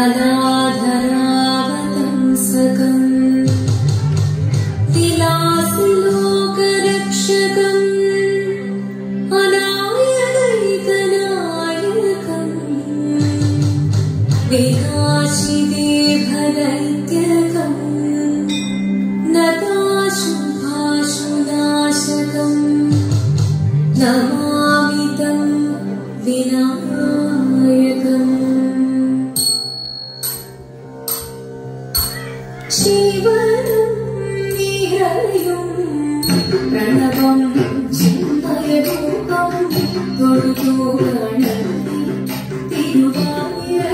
कलाधरावतंसकम् विलासिलोकरक्षकम् अनायदैकनायकम् विनाशिदेभदैत्यकम् नताशुभाशुनाशकम् नमामि तं विनायकम् जीवनं निरयुं प्रणवं चिन्तयरूपं गुरुगोगणति तिरुवायूरराविल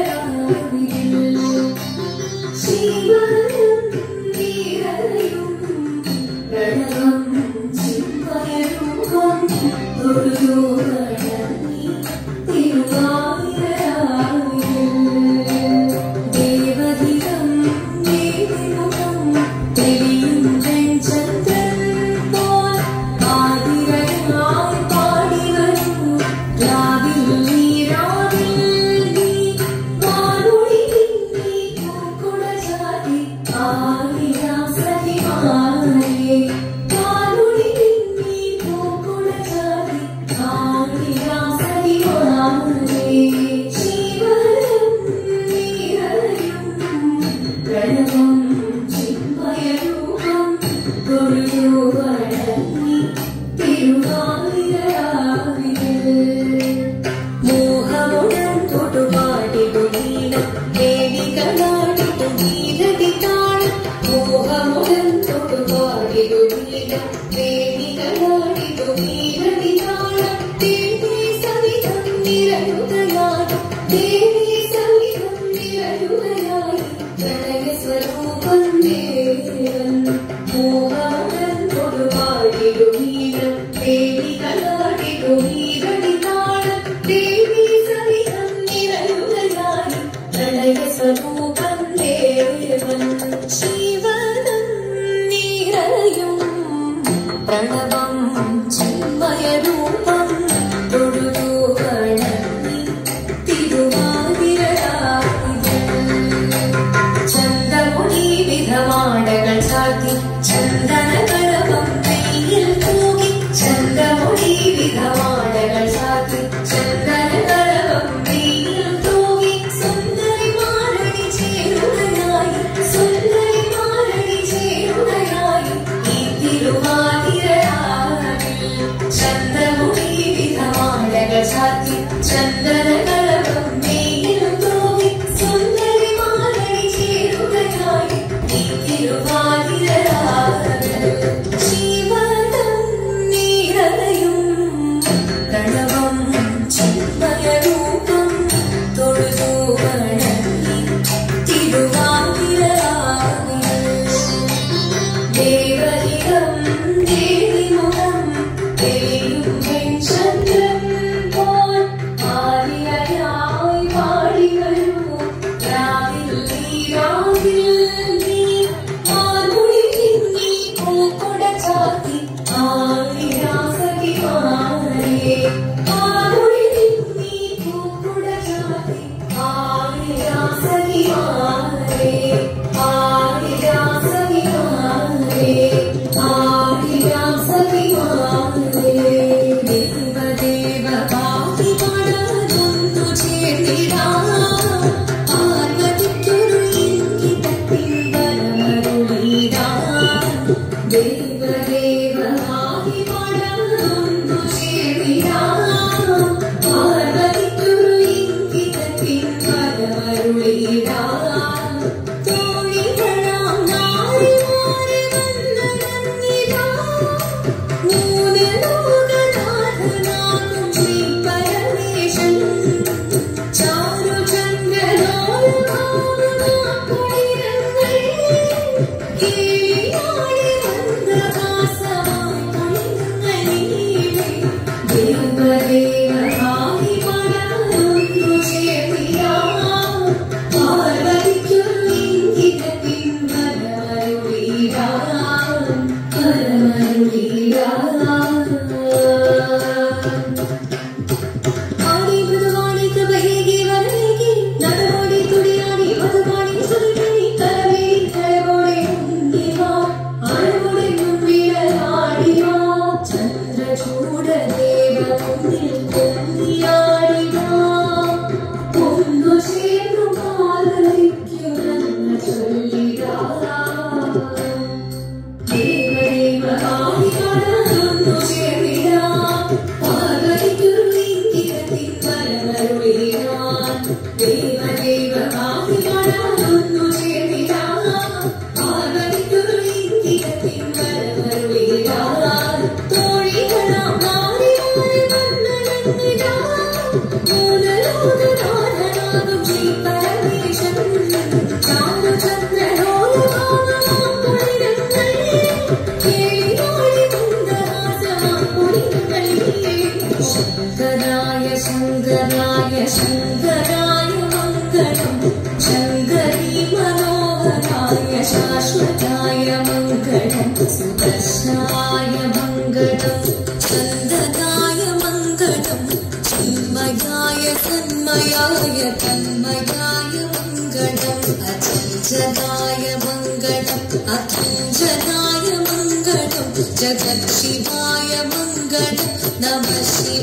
जीवनं निरयुं प्रणवं चिन्तयरूपं गुरुगोगणति तिरुवायूरराविल देवधितं देविमुखं देवियुं चन्द्रन् पोल आदिरयाय पाडिवरु राविल नी वानुडि पिन्नि कोकुडजाति आदिरासति मारे वानुडि पिन्नि कोकुडजाति आदिरासति मारे जीवनं निरयुं प्रणवं चिन्मयरूपं गुरुगोगणति तिरुवायूरराविल मोहमुडन् कोटुपाटितु गीतं वेदिकलाटितु गीततिताळं मोहमुडन् कोटुपाटितु गीतं वेदिकलाटितु गीततिताळं देवी सवितं निरयुतयानि देवी सवितं निरयुतयानि प्रणयस्वरूपं देवन् मोहमुडन् कोटुपाटितु गीतं वेदिकलाटितु गीततिताळं देवी सवितं निरयुतयानि प्रणयस्वरूपं देवन् जीवनं निरयुं प्रणवं चिन्मयरूपं गुरुगोगणति तिरुवायूरराविल चन्दमुनि विधमाडകൾ ചാർത്തി ചന്ദനകലപം കയ്യിൽ തൂകി ചന്ദമുനി വിധമാടകൾ ചാർത്തി ചന്ദനകലപം കയ്യിൽ തൂകി സുന്ദരിമാരണി ചേരുകയായി സുന്ദരിമാരണി ചേരുകയായി ഈ തിരുവാതിരരാവിൽ ചന്ദമുനി വിധമാടകൾ ചാർത്തി ചന്ദനകലപം കയ്യിൽ തൂകി സുന്ദരിമാരണി ചേരുകയായി ഈ തിരുവാതിരരാവിൽ ജീവനം നിറയും പ്രണവം ചിന്മയരൂപം തൊഴുതുവണങ്ങി തിരുവാതിരരാവിൽ ദേവഹിതം ദേവിമുഖം ദേവിയും ചന്ദ്രൻ പോൽ ആദിരയായി शंकराय मंगलम शंकरी मनोहराय शाश्वताय मंगलम सुदर्शनाय मंगलम चंदनाय मंगलम चिन्मयाय तन्मयाय तन्मयाय मंगलम अचंचलाय मंगलम अकिंचनाय मंगलम जगत्शिवाय मंगलम नमः